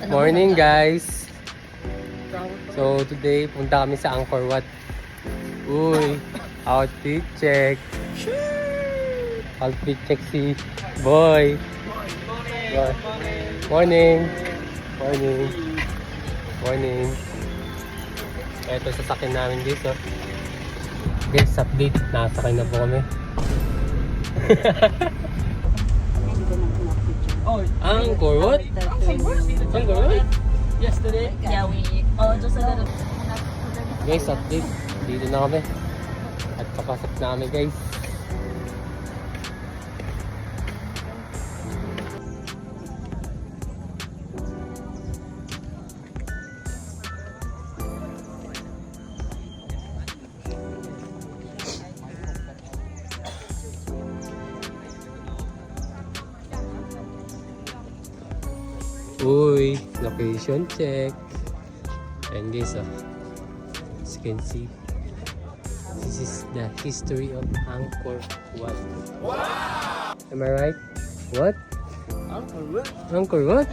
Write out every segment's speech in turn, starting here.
Morning guys. So today punta kami sa Angkor Wat. Uy, outfit check. Outfit check si Boy. Morning. Morning. Morning. Ito sasakyan namin dito. Guys, update. Nakasakay na po kami. Angkor Wat? Angkor Wat? Yesterday? Yeah, just a little. Guys, update. Dito na kami. At papasok na kami guys. Uy, location check. And guys, as you can see, this is the history of Angkor Wat. Wow! Am I right? What? Angkor Wat? Angkor Wat?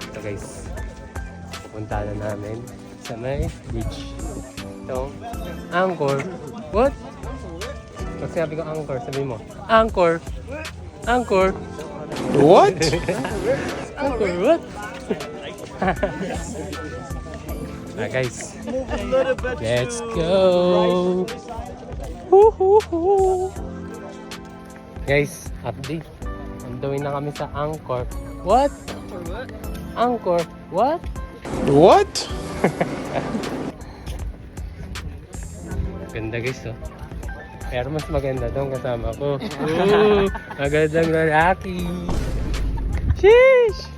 Ito guys, pupunta na namin sa may beach. Itong Angkor Wat? Pag sinabi ko Angkor, sabi mo Angkor. Angkor. What? Angkor Wat? Guys, let's go. Guys, update. Anduin na kami sa Angkor. What? Angkor What? What? Ganda guys, oh. Pero mas maganda doon kasama ko. Ooh, magandang lalaki. Sheesh!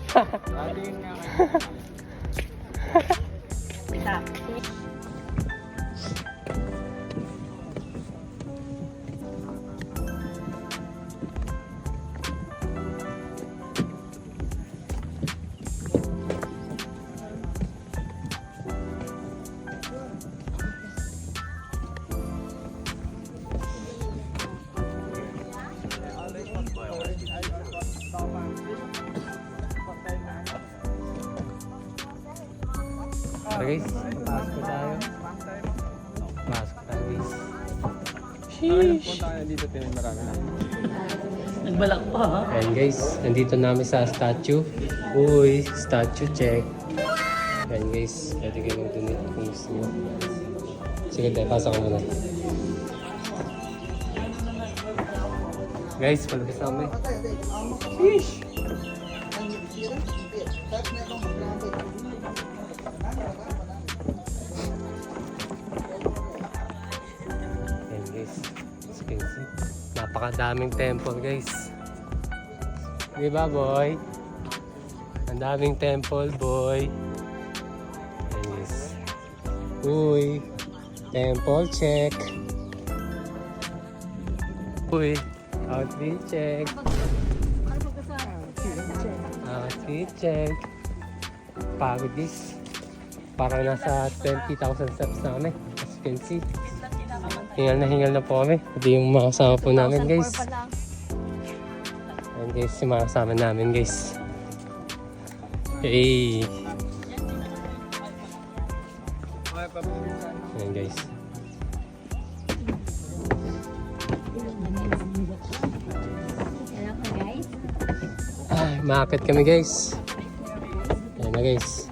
Okay guys, pasok tayo. Pasok tayo guys. Sheesh! Dito tayo marami na. Nagbalak pa ha? Ayan guys, nandito namin sa statue. Uy, statue check. Ayan guys, pwede kayo mag-donate kung gusto nyo. Sige tayo, pasok ka muna. Guys, palabas na kami. Sheesh! Ayan guys, as you can see, napakadaming temple guys. Di ba boy? Ang daming temple boy. Ayan guys. Uy, temple check. Uy, outfit check. Outfit check. Pagod guys. Parang nasa 20,000 steps na kami. As you can see. Hingal na po kami. Ito yung mga kasama po namin guys. Ayan guys, yung mga kasama namin guys. Hey! Ayan guys. Ay, maakit kami guys. Ayan na guys.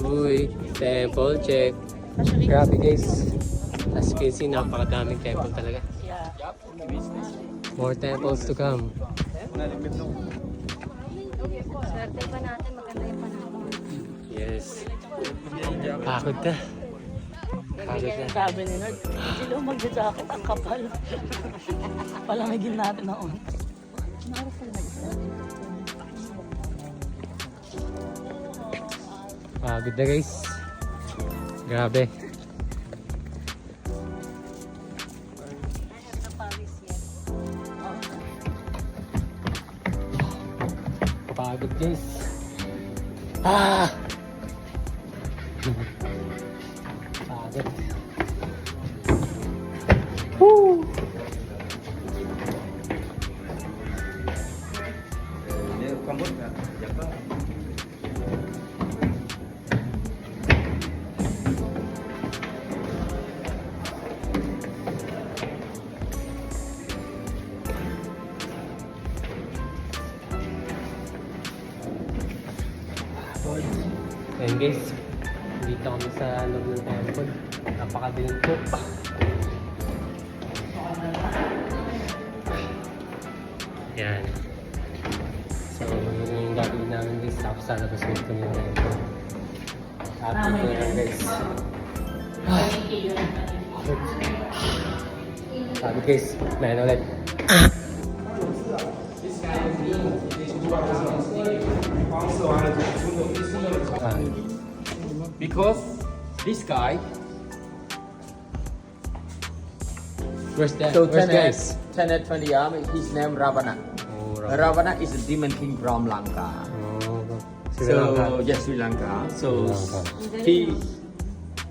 Uy, temple check. Grabe guys. As you can see, napakadaming temple talaga. More temples to come. Swerte pa natin, maganda yung panahon. Yes. Pagod na. Pagod na. Sabi ni Nerd, hindi daw mag-jacket, ang kapal. Palamigin natin na on. Pagod na guys. Grabe. Pagod guys. Ah! Pagod. Woo! Ayun guys, dito kami sa loob ng temple. Napakadilim po. Yan. So, yun yung gagawin namin guys. Tapos sa labas ulit kami ng temple. Happy ko lang guys. Sabi guys, mayan ulit. Because this guy, Where's that? so Where's guys? Tenet 20 his name Ravana. Oh, Ravana is a demon king from Lanka. Oh, Sri Lanka. So yes, Sri Lanka. So Sri Lanka. he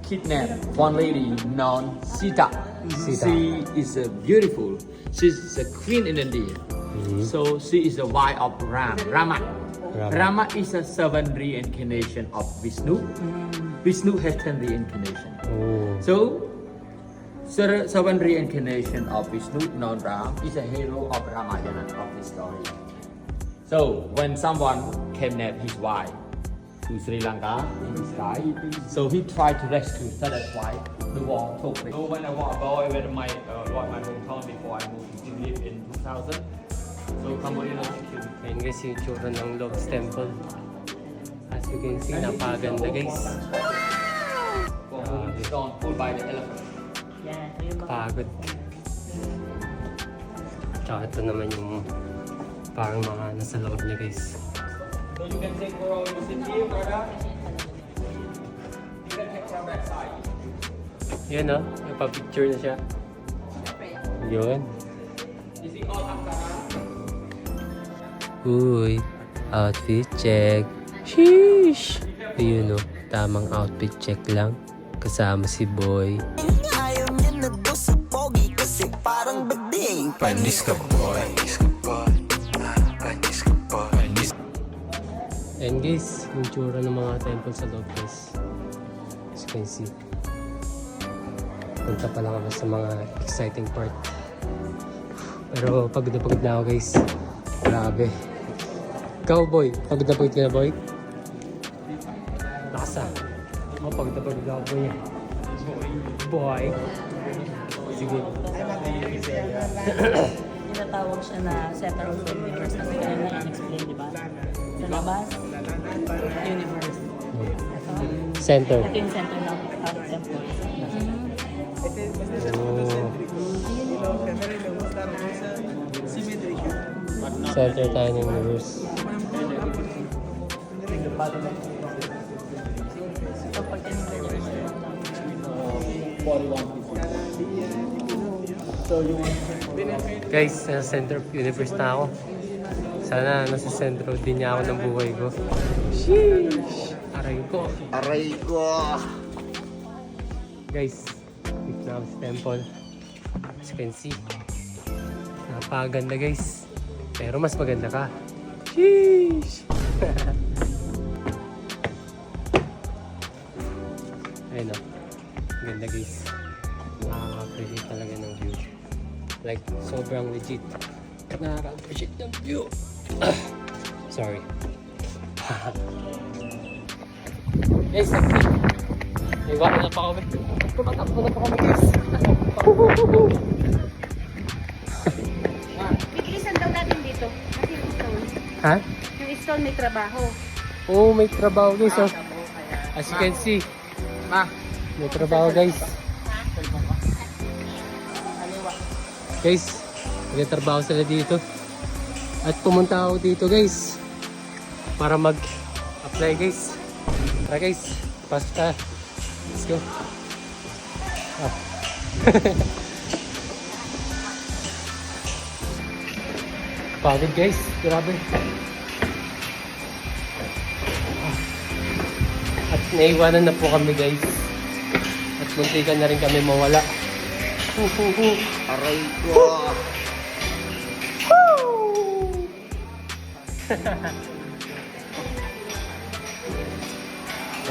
kidnapped one lady known Sita. Sita. She is beautiful. She's a queen in India. Mhm. So she is the wife of Rama. Rama. Rama is a seven reincarnation of Vishnu. Vishnu has 10 reincarnation. Oh. So, seven reincarnation of Vishnu, known Ram, is a hero of Ramayana of this story. So, when someone kidnapped his wife to Sri Lanka in the sky, so he tried to rescue. So that's why the war took place. So when I was a boy, when my hometown before I moved to live in 2000, so Cambodia security. Ayun guys, yung tsura ng Love's Temple. As you can see, napaganda guys. Stone pulled by the elephant. Yan, ayun mga Pagod. Tsaka ito naman yung parang mga nasa loob niya guys. So you can take photo, you sit here, brother. You can take from that side. Yan o, nagpa-picture na siya. Yun. You see all Ankara? Uy, outfit check. Sheesh! Ayun o, tamang outfit check lang. Kasama si Boy. Ayaw niya na to sa pogi kasi parang bading. Panis ka boy. And guys, yung tsura ng mga temple sa loob guys. As you can see. Punta pa lang ako sa mga exciting part. Pero pagod na ako guys. Grabe. Ikaw boy, pagod ka na boy? Lakas ah. Ako pagod na ako boy. Boy. Sige. tinatawag siya na center of the universe kasi kaya na in-explain, di ba? Sa labas, universe. Center. Ito yung center ng temple. Center tayo ng universe. So, pag tinignan niyo sa Guys, sa center of universe na ako. Sana nasa sentro din niya ako ng buhay ko. Sheesh! Aray ko. Aray ko. Guys, dito na ako sa temple. As you can see, napakaganda guys. Pero mas maganda ka. Sheesh! Ayun o. Ganda guys. Nakaka-appreciate talaga ng view. Like, sobrang legit. Nakaka-appreciate ng view. Sorry. Guys, iwanan na pa kami. Tumatakbo na pa kami guys. Bigilisan daw natin dito. Kasi yung stone. Ha? Yung stone may trabaho. Oo, may trabaho guys. Oh. As you can see, may trabaho guys. Guys, nagtatrabaho sila dito. At pumunta ako dito guys. Para mag-apply guys. Tara guys, pasok tayo. Let's go. Ah. Pagod guys, grabe. At naiwanan na po kami guys. At muntikan na rin kami mawala. Aray ko.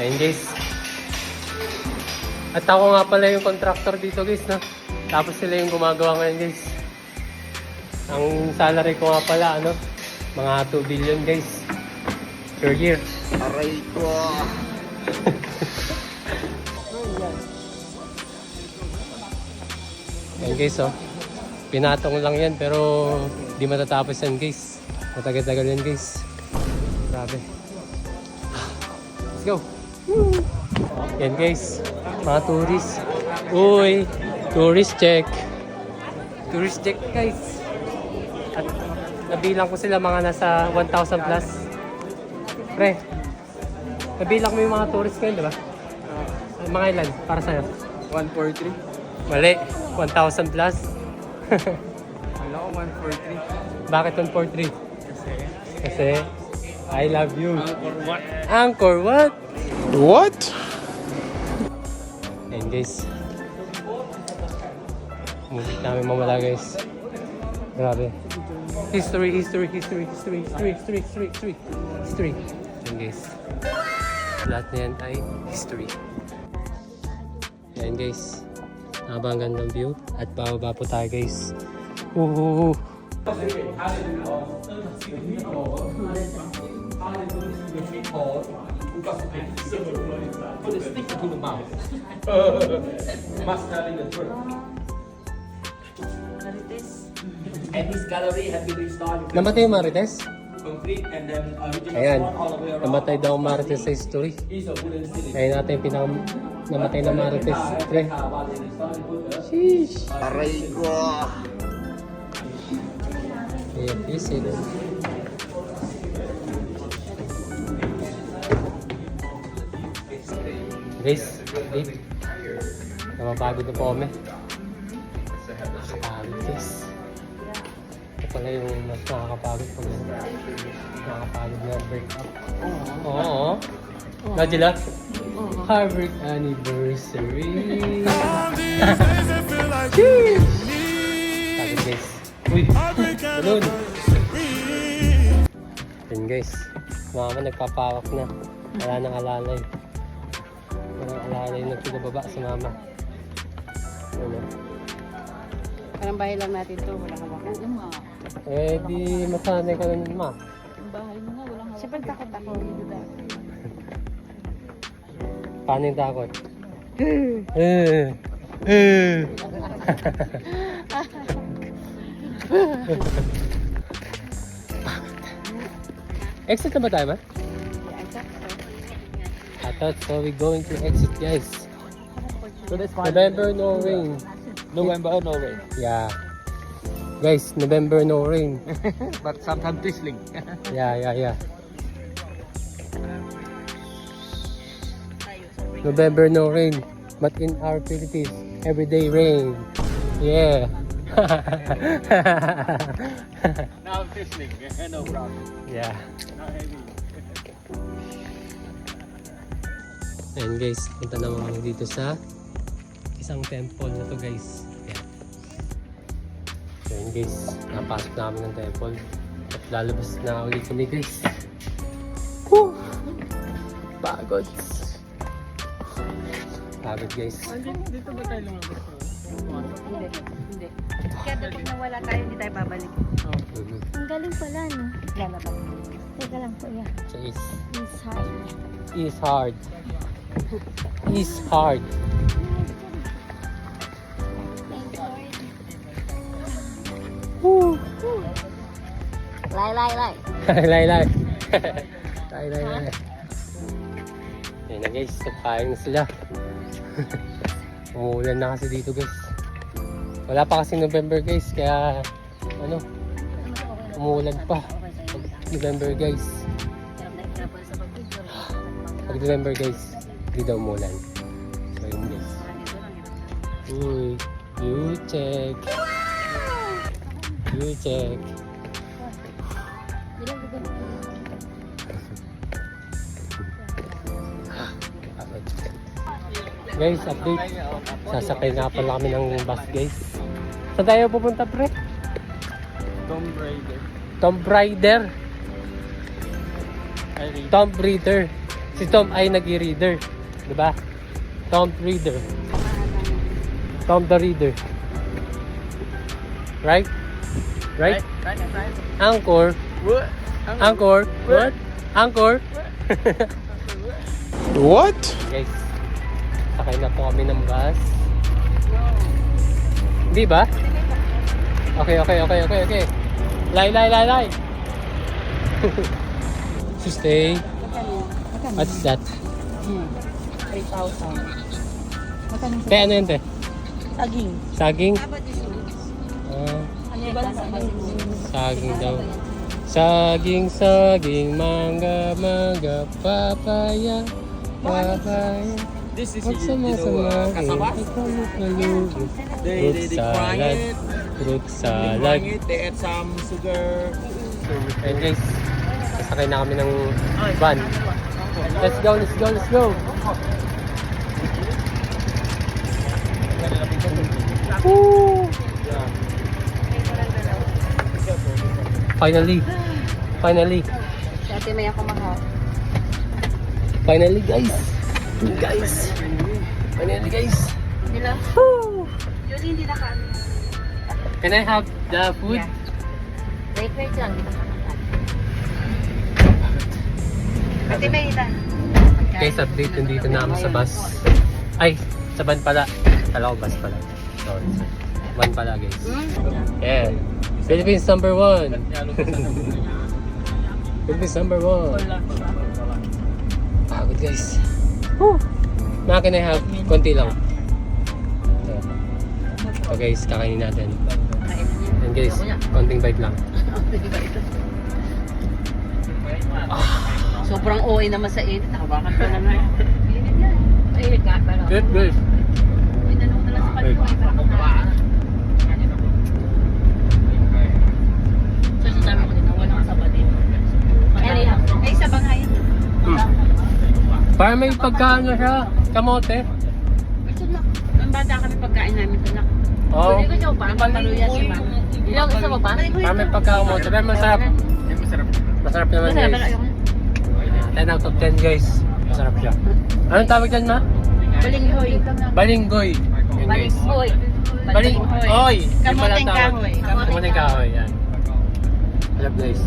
Ayun guys. At ako nga pala yung contractor dito guys, no? Tapos sila yung gumagawa ngayon guys. Ang salary ko nga pala, ano? Mga 2 billion guys. Per year. Aray ko. Ayun guys, oh. Pinatong lang yan pero di matatapos yan guys. Matagal-tagal yan guys. Grabe. Let's go. Yan guys. Mga tourist. Uy. Tourist check. Tourist check guys. At nabilang ko sila mga nasa 1,000 plus. Pre. Nabilang mo yung mga tourist ngayon, di ba? Mga ilan? Para sa'yo? 143. Mali. 1,000 plus. Wala ko 143. Bakit 143? Kasi I love you. For what? Angkor what? What? Ayan guys. Mubit namin mamala guys. Grabe. History. Ayan guys. Lahat na yan ay history. Ayan guys. Habang gandang view. At bababa po tayo guys. Woohoo! And this gallery has been installed Namatay yung Marites? concrete and then original Ayan. stone all the way around. Namatay daw ang Marites sa history. Is a wooden ceiling. Kaya natin yung namatay na Marites. Pre. Sheesh. Aray ko. Ayan, visit. Guys, wait. Namapagod na po kami. Nakakapagod guys. Ito pala yung mas nakakapagod pag nakakapagod na break up. Oo. Najila? Harvard anniversary. Cheers! Pagod guys. Uy! Balon! Yun guys. Mama nagpapawak na. Wala nang alalay. Walang alalay na pinababa si mama. Ano? Parang bahay lang natin to, walang hawakan. Oo nga. Eh di masanay ka nun ma. Ang bahay mo nga, walang Siyempre takot ako. Paano yung takot? Exit na ba tayo, ma? I thought so. We're going to exit, guys. So that's fine. November, no rain. November, no rain. Yeah. Guys, November, no rain. But sometimes drizzling. Yeah. November, no rain. But in our Philippines, everyday rain. Yeah. Now drizzling. No problem. Yeah. Not heavy. Ayan guys, punta naman kami dito sa isang temple na to guys. Ayan. So ayan guys, napasok namin ng temple. At lalabas na ulit kami guys. Woo! Pagod. Pagod guys. Dito ba tayo lumabas? Hindi. Kaya dapat nawala tayo, hindi tayo babalik. Ang galing pala, no? Lalabas. Teka lang po, yeah. So It's hard. is hard. Woo! Lai. Lay. Lay. Ayan na guys, nagpaing na sila. Umuulan na kasi dito guys. Wala pa kasi November guys, kaya ano, umuulan pa. Pag November guys. Pag November guys, hindi daw umuulan. So yun guys. Uy, you check. Guys, update. Sasakay nga pala kami ng bus, guys. Saan tayo pupunta, pre? Tomb Raider. Tomb Raider. Tomb Raider. Si Tom ay nag-reader. Diba? Tomb Raider. Tom the Reader. Right? Right? Right. Angkor. What? Angkor. What? Angkor. What? Guys, sakay na po kami ng bus. Di ba? Okay. Lay. To stay. What's that? 3,000. Magkano sa Kaya ano yun, te? saging? Saging? Ano ba lang saging? Saging daw. Saging, mangga, papaya. This is Magsama-sama kasabas. Fruit salad. Fruit salad. They add some sugar. And guys, sasakay na kami ng van. Let's go. Woo! Finally, Dati may ako mahal. guys. Finally, guys. Nila? Yun, hindi na kami. Can I have the food? Wait lang. Hindi na kami. Pati may ilan. Guys, update, nandito na kami sa bus. Ay, sa van pala. Kala ko bus pala. Sorry. Van pala, guys. Yeah. Philippines number 1. Philippines number 1. Pagod, guys. Na can I have? Konti lang. So guys, kakainin natin. And guys, konting bite lang. Sobrang OA naman sa init. Nakabakan pa naman. Ay, nga pala. Good, guys. May tanong na lang sa kaliwa. So, sasabi ko din na walang sabatin. Ay, sa bangay. Para may pagkaano siya, kamote. Ang bata kami pagkain namin ito na. Oo. Hindi ko siya pa. Paluya si Ma. Ilang isa mo ba? Para may pagkakamote. Pero masarap. Masarap naman, guys. 10 out of 10, guys. Masarap siya. Anong tawag dyan, ma? Balinghoy. Balinggoy. Yan, guys. Balinghoy. Oy! Yun pala Kamoteng tawag. kahoy. Kamoteng kahoy, yan. Alam, guys.